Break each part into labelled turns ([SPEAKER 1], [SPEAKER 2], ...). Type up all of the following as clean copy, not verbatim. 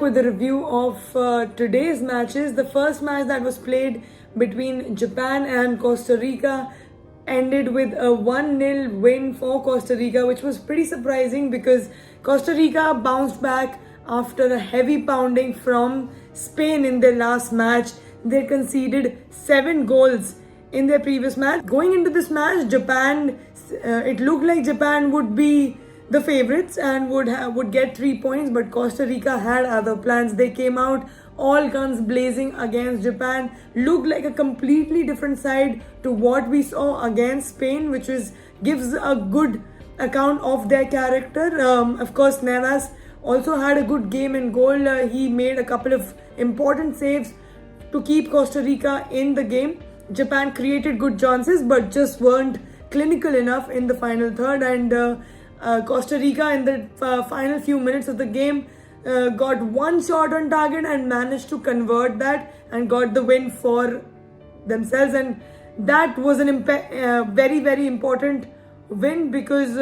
[SPEAKER 1] with a review of today's matches. The first match that was played between Japan and Costa Rica ended with a 1-0 win for Costa Rica, which was pretty surprising because Costa Rica bounced back after a heavy pounding from Spain in their last match. They conceded 7 goals in their previous match. Going into this match, Japan, it looked like Japan would be the favorites and would get 3 points, but Costa Rica had other plans. They came out all guns blazing against Japan, looked like a completely different side to what we saw against Spain, which gives a good account of their character. Of course, Navas also had a good game in goal. He made a couple of important saves to keep Costa Rica in the game. Japan created good chances but just weren't clinical enough in the final third, and Costa Rica in the final few minutes of the game got one shot on target and managed to convert that and got the win for themselves. And that was a very, very important win because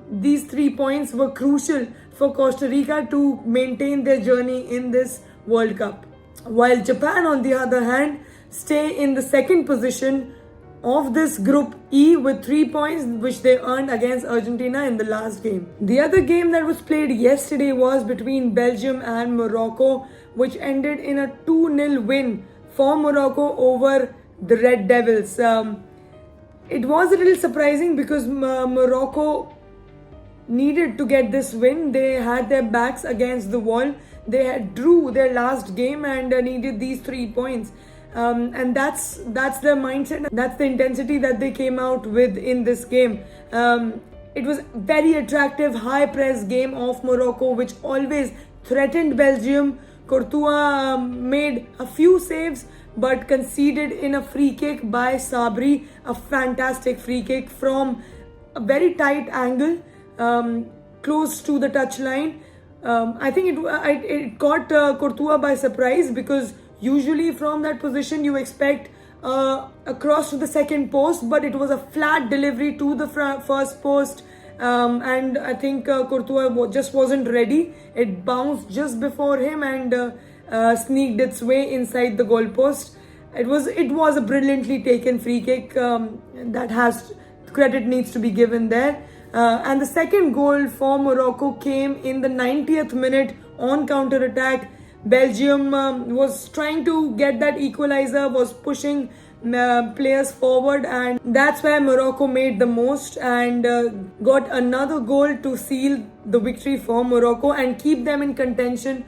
[SPEAKER 1] these 3 points were crucial for Costa Rica to maintain their journey in this World Cup. While Japan, on the other hand, stay in the second position of this Group E with 3 points, which they earned against Argentina in the last game. The other game that was played yesterday was between Belgium and Morocco, which ended in a 2-0 win for Morocco over the Red Devils. It was a little surprising because Morocco needed to get this win. They had their backs against the wall. They drew their last game and needed these 3 points. And that's their mindset. That's the intensity that they came out with in this game. It was very attractive, high press game of Morocco, which always threatened Belgium. Courtois made a few saves but conceded in a free kick by Sabri, a fantastic free kick from a very tight angle, close to the touchline. I think it caught Courtois by surprise because usually from that position you expect a cross to the second post, but it was a flat delivery to the first post, and I think Courtois just wasn't ready. It bounced just before him and sneaked its way inside the goal post. It was a brilliantly taken free kick. Credit needs to be given there. And the second goal for Morocco came in the 90th minute on counter-attack. Belgium was trying to get that equaliser, was pushing players forward, and that's where Morocco made the most and got another goal to seal the victory for Morocco and keep them in contention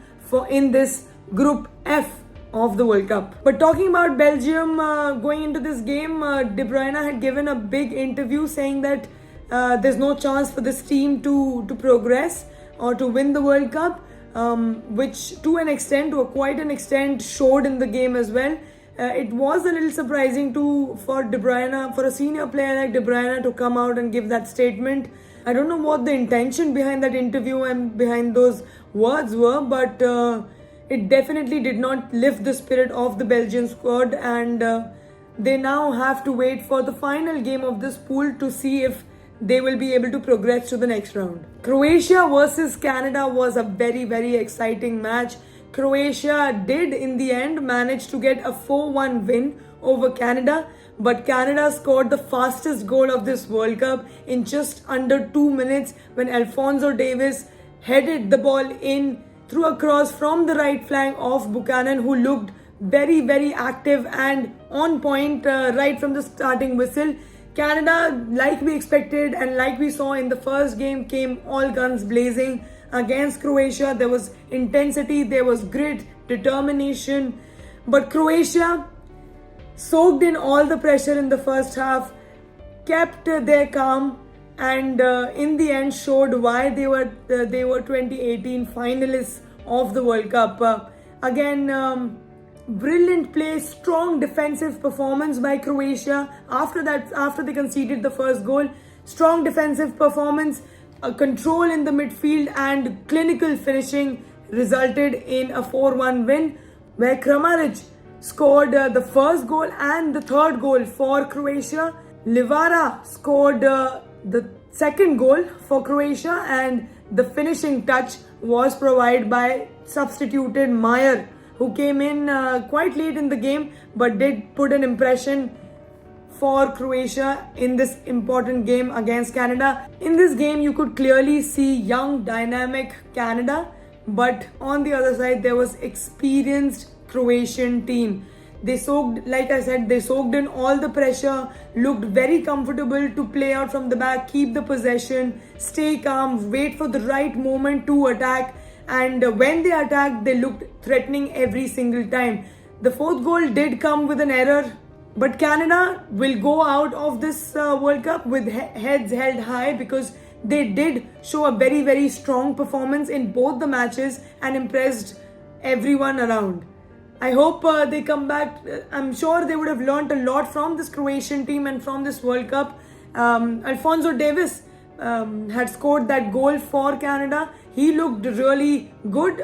[SPEAKER 1] in this Group F of the World Cup. But talking about Belgium, going into this game, De Bruyne had given a big interview saying that there's no chance for this team to progress or to win the World Cup, which to quite an extent showed in the game as well. It was a little surprising for De Bruyne, for a senior player like De Bruyne to come out and give that statement. I don't know what the intention behind that interview and behind those words were, but it definitely did not lift the spirit of the Belgian squad, and they now have to wait for the final game of this pool to see if they will be able to progress to the next round. Croatia versus Canada was a very, very exciting match. Croatia did in the end manage to get a 4-1 win over Canada, but Canada scored the fastest goal of this World Cup in just under 2 minutes when Alphonso Davies headed the ball in through a cross from the right flank of Buchanan, who looked very, very active and on point right from the starting whistle. Canada, like we expected and like we saw in the first game, came all guns blazing against Croatia. There was intensity, there was grit, determination, but Croatia soaked in all the pressure in the first half, kept their calm, and in the end showed why they were 2018 finalists of the World Cup. Brilliant play, strong defensive performance by Croatia. After they conceded the first goal, strong defensive performance, control in the midfield and clinical finishing resulted in a 4-1 win, where Kramaric scored the first goal and the third goal for Croatia. Livara scored the second goal for Croatia, and the finishing touch was provided by substituted Meyer, who came in quite late in the game but did put an impression for Croatia in this important game against Canada. In this game, you could clearly see young, dynamic Canada, but on the other side, there was experienced Croatian team. They soaked, like I said, they soaked in all the pressure, looked very comfortable to play out from the back, keep the possession, stay calm, wait for the right moment to attack. And when they attacked, they looked threatening every single time. The fourth goal did come with an error, but Canada will go out of this World Cup with heads held high because they did show a very, very strong performance in both the matches and impressed everyone around. I hope they come back. I'm sure they would have learned a lot from this Croatian team and from this World Cup. Alphonso Davies had scored that goal for Canada. He looked really good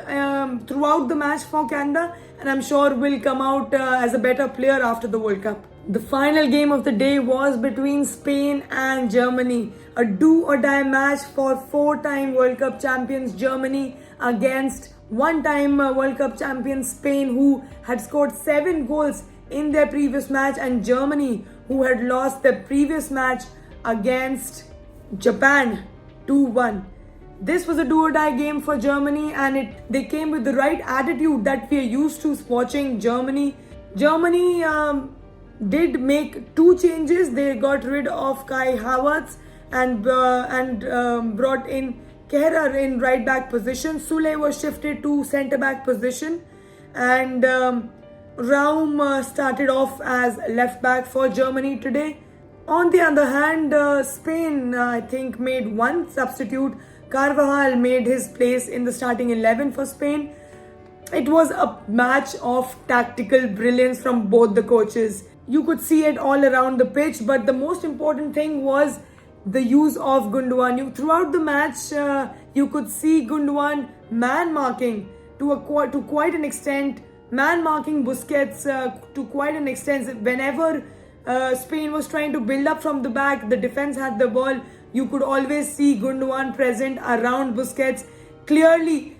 [SPEAKER 1] throughout the match for Canada, and I'm sure will come out as a better player after the World Cup. The final game of the day was between Spain and Germany. A do-or-die match for four-time World Cup champions Germany against one-time World Cup champions Spain, who had scored 7 goals in their previous match, and Germany, who had lost their previous match against Japan 2-1. This was a do-or-die game for Germany, and they came with the right attitude that we are used to watching Germany. Germany did make 2 changes. They got rid of Kai Havertz and brought in Kehrer in right back position. Sule was shifted to centre back position, and Raum started off as left back for Germany today. On the other hand, Spain I think made 1 substitute. Carvajal made his place in the starting 11 for Spain. It was a match of tactical brilliance from both the coaches. You could see it all around the pitch, but the most important thing was the use of Gundogan. Throughout the match, you could see Gundogan man marking to quite an extent, man marking Busquets to quite an extent. Whenever Spain was trying to build up from the back, the defense had the ball, you could always see Gundogan present around Busquets, clearly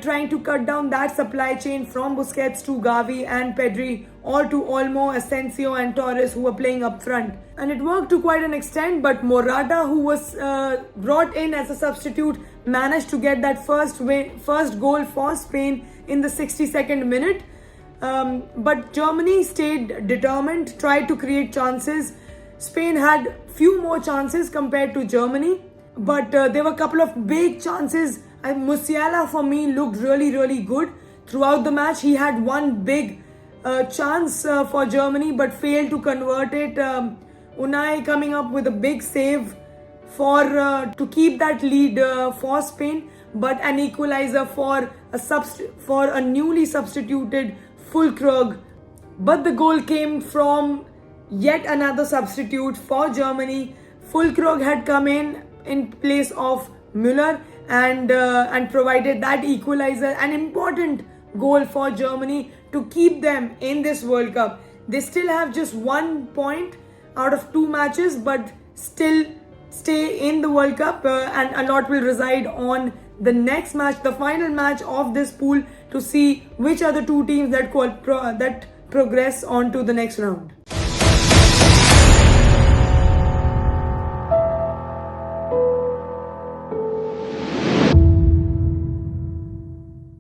[SPEAKER 1] trying to cut down that supply chain from Busquets to Gavi and Pedri, or to Olmo, Asensio and Torres, who were playing up front. And it worked to quite an extent, but Morata, who was brought in as a substitute, managed to get that first goal for Spain in the 62nd minute. But Germany stayed determined, tried to create chances. Spain had few more chances compared to Germany, but there were a couple of big chances. Musiala for me looked really, really good throughout the match. He had one big chance for Germany but failed to convert it. Unai coming up with a big save to keep that lead for Spain, but an equaliser for a newly substituted Füllkrug. But the goal came from yet another substitute for Germany. Füllkrug had come in place of Müller and provided that equaliser, an important goal for Germany to keep them in this World Cup. They still have just 1 point out of 2 matches, but still stay in the World Cup, and a lot will reside on the next match, the final match of this pool, to see which are the 2 teams that progress on to the next round.